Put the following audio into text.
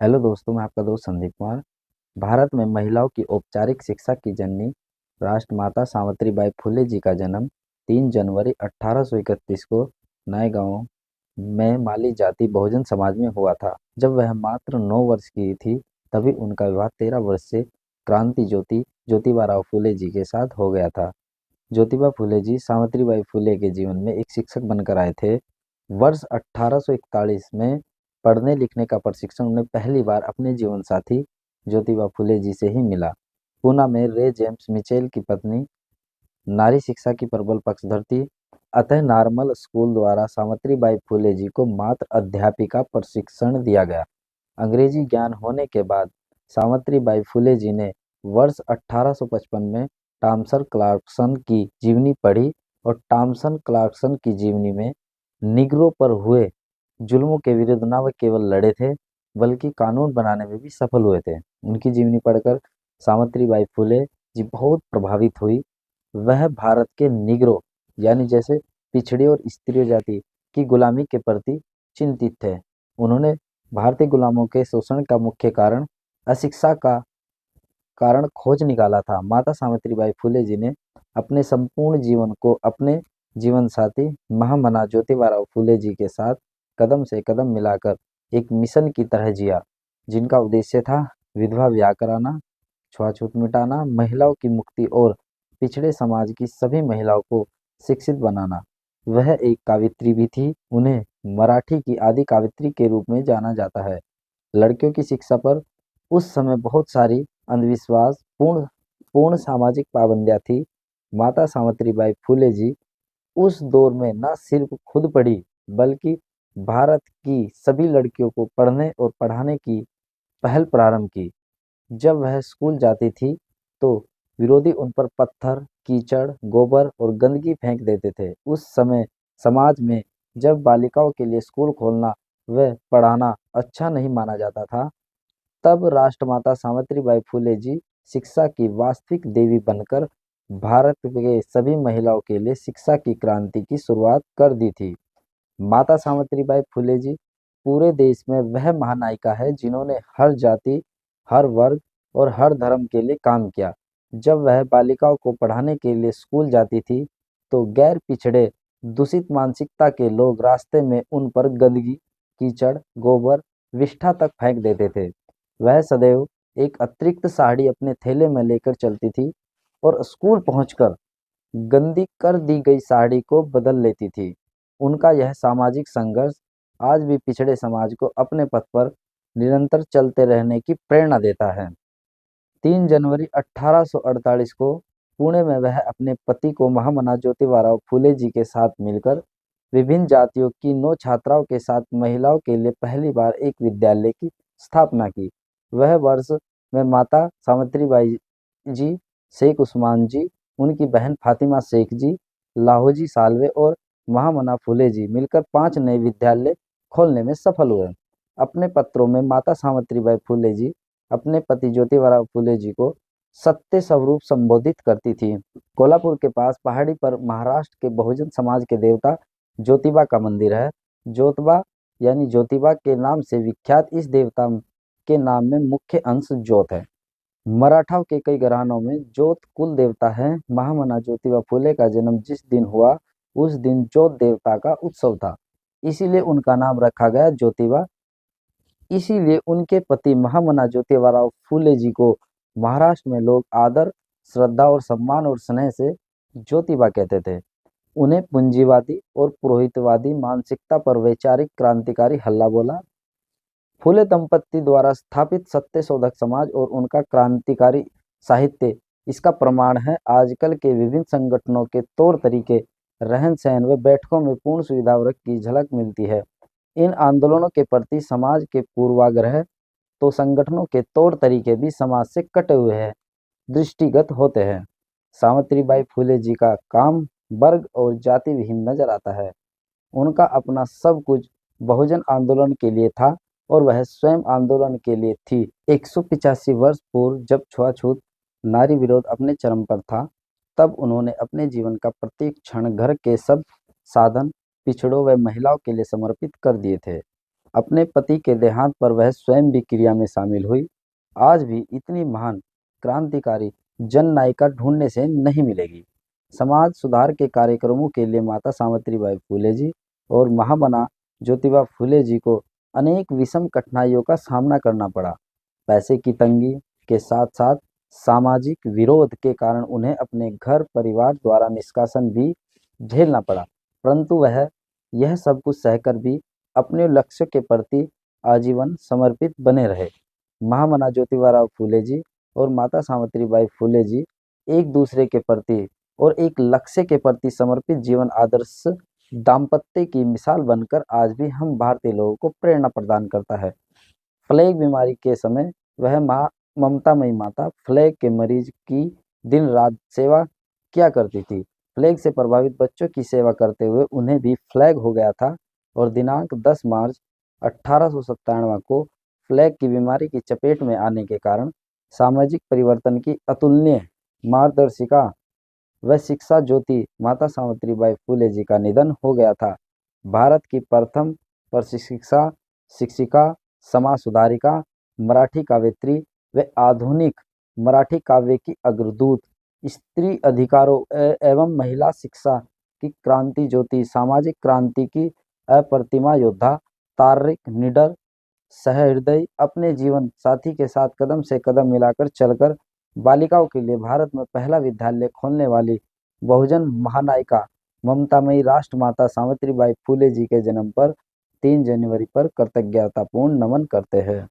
Hello दोस्तों, मैं आपका दोस्त संदीप कुमार। भारत में महिलाओं की औपचारिक शिक्षा की जननी राष्ट्रमाता सावित्रीबाई फुले जी का जन्म 3 जनवरी 1831 को नए गांव में माली जाति बहुजन समाज में हुआ था। जब वह मात्र 9 वर्ष की थी, तभी उनका विवाह 13 वर्ष से क्रांति ज्योति ज्योतिबा फुले जी के साथ हो गया था। ज्योतिबा फुले जी सावित्रीबाई फुले के जीवन में एक शिक्षक बनकर आए थे। वर्ष 1841 में पढ़ने लिखने का प्रशिक्षण उन्हें पहली बार अपने जीवन साथी ज्योतिबा फुले जी से ही मिला। पूना में रे जेम्स मिचेल की पत्नी नारी शिक्षा की प्रबल पक्षधर थी। अतः नॉर्मल स्कूल द्वारा सावित्रीबाई फुले जी को मात्र अध्यापिका प्रशिक्षण दिया गया। अंग्रेजी ज्ञान होने के बाद सावित्रीबाई फुले जी ने वर्ष 1855 में टॉमसन क्लार्कसन की जीवनी पढ़ी और टॉमसन क्लार्कसन की जीवनी में निग्रो पर हुए जुल्मों के विरुद्ध न वे केवल लड़े थे, बल्कि कानून बनाने में भी सफल हुए थे। उनकी जीवनी पढ़कर सावित्रीबाई फुले जी बहुत प्रभावित हुई। वह भारत के निग्रो यानी जैसे पिछड़ी और स्त्री जाति की गुलामी के प्रति चिंतित थे। उन्होंने भारतीय गुलामों के शोषण का मुख्य कारण अशिक्षा का कारण खोज निकाला था। माता सावित्रीबाई फुले जी ने अपने संपूर्ण जीवन को अपने जीवन साथी महामना ज्योतिबा फुले जी के साथ कदम से कदम मिलाकर एक मिशन की तरह जिया, जिनका उद्देश्य था विधवा ब्याह कराना, छुआछूत मिटाना, महिलाओं की मुक्ति और पिछड़े समाज की सभी महिलाओं को शिक्षित बनाना। वह एक कावित्री भी थी। उन्हें मराठी की आदि कावित्री के रूप में जाना जाता है। लड़कियों की शिक्षा पर उस समय बहुत सारी अंधविश्वास पूर्ण पूर्ण सामाजिक पाबंदियां थी। माता सावित्रीबाई फुले जी उस दौर में न सिर्फ खुद पढ़ी, बल्कि भारत की सभी लड़कियों को पढ़ने और पढ़ाने की पहल प्रारंभ की। जब वह स्कूल जाती थी, तो विरोधी उन पर पत्थर, कीचड़, गोबर और गंदगी फेंक देते थे। उस समय समाज में जब बालिकाओं के लिए स्कूल खोलना व पढ़ाना अच्छा नहीं माना जाता था, तब राष्ट्रमाता सावित्रीबाई फुले जी शिक्षा की वास्तविक देवी बनकर भारत के सभी महिलाओं के लिए शिक्षा की क्रांति की शुरुआत कर दी थी। माता सावित्रीबाई फुले जी पूरे देश में वह महानायिका है जिन्होंने हर जाति, हर वर्ग और हर धर्म के लिए काम किया। जब वह बालिकाओं को पढ़ाने के लिए स्कूल जाती थी, तो गैर पिछड़े, दूषित मानसिकता के लोग रास्ते में उन पर गंदगी, कीचड़, गोबर, विष्ठा तक फेंक देते थे। वह सदैव एक अतिरिक्त साड़ी अपने थैले में लेकर चलती थी और स्कूल पहुंचकर गंदी कर दी गई साड़ी को बदल लेती थी। उनका यह सामाजिक संघर्ष आज भी पिछड़े समाज को अपने पथ पर निरंतर चलते रहने की प्रेरणा देता है। 3 जनवरी 1848 को पुणे में वह अपने पति को महामना ज्योतिबा फुले जी के साथ मिलकर विभिन्न जातियों की 9 छात्राओं के साथ महिलाओं के लिए पहली बार एक विद्यालय की स्थापना की। वह वर्ष में माता सावित्रीबाई जी, शेख उस्मान जी, उनकी बहन फातिमा शेख जी, लाहोजी साल्वे और महामना फुले जी मिलकर 5 नए विद्यालय खोलने में सफल हुए। अपने पत्रों में माता सावित्रीबाई फुले जी अपने पति ज्योतिबा फुले जी को सत्य स्वरूप संबोधित करती थी। कोल्हापुर के पास पहाड़ी पर महाराष्ट्र के बहुजन समाज के देवता ज्योतिबा का मंदिर है। ज्योतिबा यानी ज्योतिबा के नाम से विख्यात इस देवता के नाम में मुख्य अंश ज्योत है। मराठाओं के कई घरानों में ज्योत कुल देवता है। महामना ज्योतिबा फुले का जन्म जिस दिन हुआ, उस दिन ज्योत देवता का उत्सव था, इसीलिए उनका नाम रखा गया ज्योतिबा। इसीलिए उनके पति महामना ज्योतिबा फुले जी को महाराष्ट्र में लोग आदर, श्रद्धा और सम्मान और स्नेह से ज्योतिबा कहते थे। उन्हें पूंजीवादी और पुरोहितवादी मानसिकता पर वैचारिक क्रांतिकारी हल्ला बोला। फुले दंपत्ति द्वारा स्थापित सत्य शोधक समाज और उनका क्रांतिकारी साहित्य इसका प्रमाण है। आजकल के विभिन्न संगठनों के तौर तरीके, रहन सहन व बैठकों में पूर्ण सुविधा वर्ग की झलक मिलती है। इन आंदोलनों के प्रति समाज के पूर्वाग्रह, तो संगठनों के तौर तरीके भी समाज से कटे हुए हैं, दृष्टिगत होते हैं। सावित्रीबाई फुले जी का काम वर्ग और जाति विहीन नजर आता है। उनका अपना सब कुछ बहुजन आंदोलन के लिए था और वह स्वयं आंदोलन के लिए थी। 185 वर्ष पूर्व जब छुआछूत नारी विरोध अपने चरम पर था, तब उन्होंने अपने जीवन का प्रत्येक क्षण घर के सब साधन पिछड़ों व महिलाओं के लिए समर्पित कर दिए थे। अपने पति के देहांत पर वह स्वयं भी क्रिया में शामिल हुई। आज भी इतनी महान क्रांतिकारी जननायिका ढूंढने से नहीं मिलेगी। समाज सुधार के कार्यक्रमों के लिए माता सावित्रीबाई फुले जी और महामना ज्योतिबा फुले जी को अनेक विषम कठिनाइयों का सामना करना पड़ा। पैसे की तंगी के साथ साथ सामाजिक विरोध के कारण उन्हें अपने घर परिवार द्वारा निष्कासन भी झेलना पड़ा, परंतु वह यह सब कुछ सहकर भी अपने लक्ष्य के प्रति आजीवन समर्पित बने रहे। महामना ज्योतिबा फुले जी और माता सावित्रीबाई फुले जी एक दूसरे के प्रति और एक लक्ष्य के प्रति समर्पित जीवन आदर्श दाम्पत्य की मिसाल बनकर आज भी हम भारतीय लोगों को प्रेरणा प्रदान करता है। प्लेग बीमारी के समय वह माँ ममतामयी माता प्लेग के मरीज की दिन रात सेवा किया करती थी। प्लेग से प्रभावित बच्चों की सेवा करते हुए उन्हें भी प्लेग हो गया था और दिनांक 10 मार्च 1897 को प्लेग की बीमारी की चपेट में आने के कारण सामाजिक परिवर्तन की अतुलनीय मार्गदर्शिका व शिक्षा ज्योति माता सावित्रीबाई फुले जी का निधन हो गया था। भारत की प्रथम प्रशिक्षिका शिक्षिका, समाज सुधारिका, मराठी काव्यत्री व आधुनिक मराठी काव्य की अग्रदूत, स्त्री अधिकारों एवं महिला शिक्षा की क्रांति ज्योति, सामाजिक क्रांति की अप्रतिमा योद्धा, तार्किक, निडर, सहृदयी, अपने जीवन साथी के साथ कदम से कदम मिलाकर चलकर बालिकाओं के लिए भारत में पहला विद्यालय खोलने वाली बहुजन महानायिका ममतामयी राष्ट्रमाता सावित्रीबाई फुले जी के जन्म पर 3 जनवरी पर कृतज्ञतापूर्ण नमन करते हैं।